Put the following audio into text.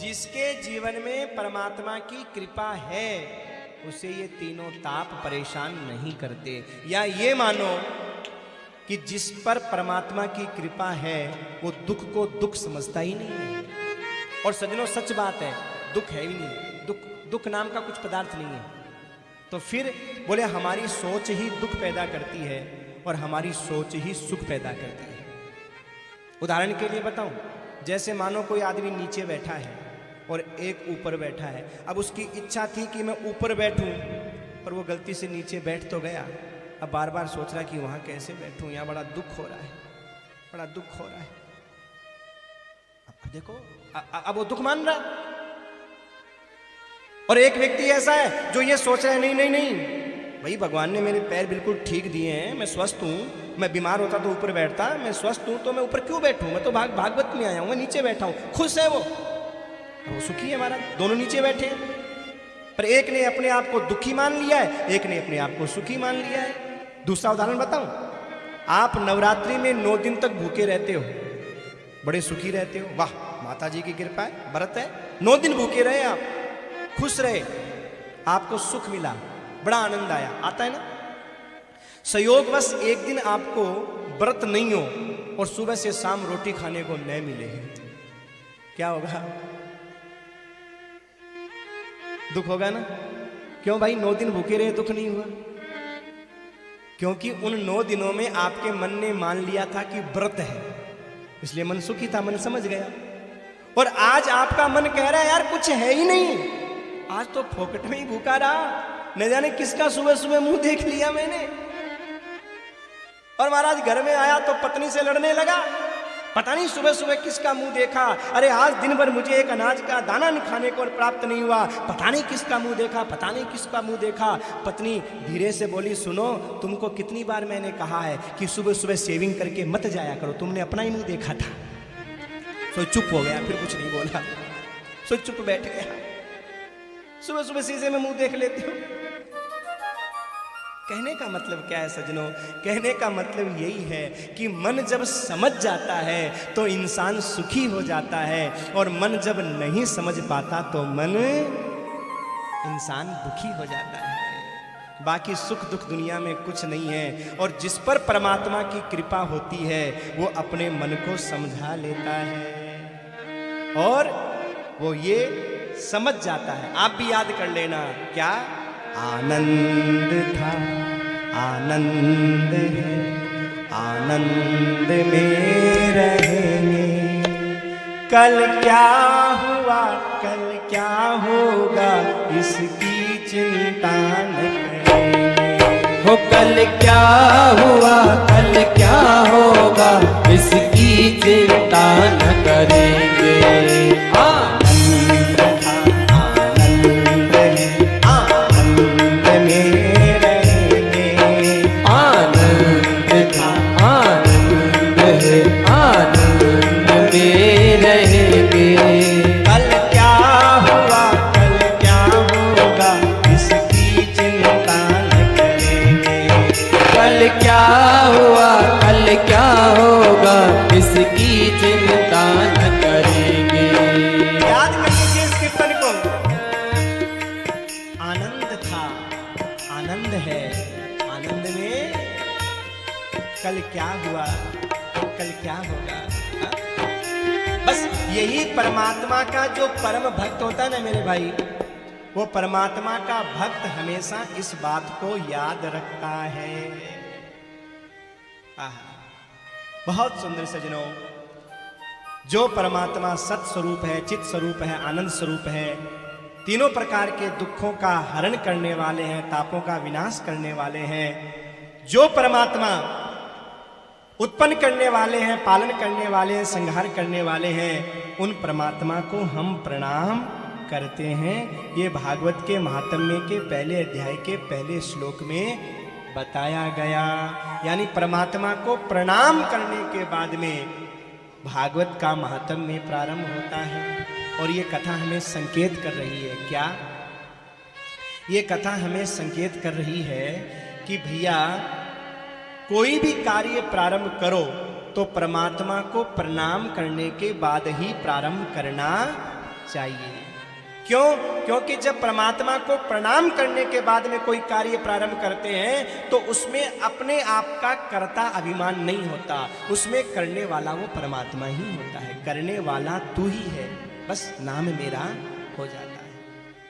जिसके जीवन में परमात्मा की कृपा है उसे ये तीनों ताप परेशान नहीं करते। या ये मानो कि जिस पर परमात्मा की कृपा है वो दुख को दुख समझता ही नहीं है। और सज्जनों सच बात है, दुख है ही नहीं, दुख नाम का कुछ पदार्थ नहीं है। तो फिर बोले हमारी सोच ही दुख पैदा करती है और हमारी सोच ही सुख पैदा करती है। उदाहरण के लिए बताऊं, जैसे मानो कोई आदमी नीचे बैठा है और एक ऊपर बैठा है। अब उसकी इच्छा थी कि मैं ऊपर बैठूं, पर वो गलती से नीचे बैठ तो गया। अब बार बार सोच रहा कि वहां कैसे बैठूं, यहाँ बड़ा दुख हो रहा है, बड़ा दुख हो रहा है। अब देखो, अब वो दुख मान रहा। और एक व्यक्ति ऐसा है जो ये सोच रहा है नहीं नहीं नहीं भाई, भगवान ने मेरे पैर बिल्कुल ठीक दिए हैं, मैं स्वस्थ हूं, मैं बीमार होता तो ऊपर बैठता, मैं स्वस्थ हूं तो मैं ऊपर क्यों बैठूं, मैं तो भागवत में आया हूं, मैं नीचे बैठा हूं। खुश है वो सुखी है महाराज, दोनों नीचे बैठे हैं। पर एक ने अपने आप को दुखी मान लिया है, एक ने अपने आप को सुखी मान लिया है। दूसरा उदाहरण बताऊं, आप नवरात्रि में 9 दिन तक भूखे रहते हो, बड़े सुखी रहते हो, वाह माता जी की कृपा है, व्रत है, 9 दिन भूखे रहे, आप खुश रहे, आपको सुख मिला, बड़ा आनंद आया, आता है ना। संयोगवश एक दिन आपको व्रत नहीं हो और सुबह से शाम रोटी खाने को न मिले, क्या होगा? दुख होगा ना। क्यों भाई, 9 दिन भूखे रहे, दुख नहीं हुआ? क्योंकि उन 9 दिनों में आपके मन ने मान लिया था कि व्रत है, इसलिए मन सुखी था, मन समझ गया। और आज आपका मन कह रहा है यार कुछ है ही नहीं, आज तो फोकट में ही भूखा रहा, न जाने किसका सुबह सुबह मुंह देख लिया मैंने। और महाराज घर में आया तो पत्नी से लड़ने लगा, पता नहीं सुबह सुबह किसका मुंह देखा, अरे आज दिन भर मुझे एक अनाज का दाना खाने को प्राप्त नहीं हुआ, पता नहीं किसका मुंह देखा, पता नहीं किसका मुंह देखा। पत्नी धीरे से बोली, सुनो तुमको कितनी बार मैंने कहा है कि सुबह सुबह सेविंग करके मत जाया करो, तुमने अपना ही मुंह देखा था। सो चुप हो गया, फिर कुछ नहीं बोला, सो चुप बैठ गया। सुबह सुबह शीशे में मुंह देख लेते हो। कहने का मतलब क्या है सज्जनों? कहने का मतलब यही है कि मन जब समझ जाता है तो इंसान सुखी हो जाता है, और मन जब नहीं समझ पाता तो मन इंसान दुखी हो जाता है। बाकी सुख दुख दुनिया में कुछ नहीं है। और जिस पर परमात्मा की कृपा होती है वो अपने मन को समझा लेता है और वो ये समझ जाता है। आप भी याद कर लेना, क्या आनंद था, आनंद है, आनंद में रहेंगे, कल क्या हुआ कल क्या होगा इसकी चिंता न करेंगे। हो कल क्या हुआ कल क्या होगा इसकी चिंता न करेंगे। क्या होगा इसकी चिंता न करेंगे। याद करिए इस कीर्तन को। आनंद था, आनंद है, आनंद में कल क्या हुआ कल क्या होगा। बस यही परमात्मा का जो परम भक्त होता है ना मेरे भाई, वो परमात्मा का भक्त हमेशा इस बात को याद रखता है। बहुत सुंदर सजनों, जो परमात्मा सत स्वरूप है, चित स्वरूप है, आनंद स्वरूप है, तीनों प्रकार के दुखों का हरण करने वाले हैं, तापों का विनाश करने वाले हैं, जो परमात्मा उत्पन्न करने वाले हैं, पालन करने वाले हैं, संहार करने वाले हैं, उन परमात्मा को हम प्रणाम करते हैं। ये भागवत के महात्म्य के पहले अध्याय के पहले श्लोक में बताया गया। यानी परमात्मा को प्रणाम करने के बाद में भागवत का महात्म्य प्रारंभ होता है। और ये कथा हमें संकेत कर रही है, क्या? ये कथा हमें संकेत कर रही है कि भैया कोई भी कार्य प्रारंभ करो तो परमात्मा को प्रणाम करने के बाद ही प्रारंभ करना चाहिए। क्यों? क्योंकि जब परमात्मा को प्रणाम करने के बाद में कोई कार्य प्रारंभ करते हैं तो उसमें अपने आप का कर्ता अभिमान नहीं होता, उसमें करने वाला वो परमात्मा ही होता है। करने वाला तू ही है, बस नाम मेरा हो जाता है।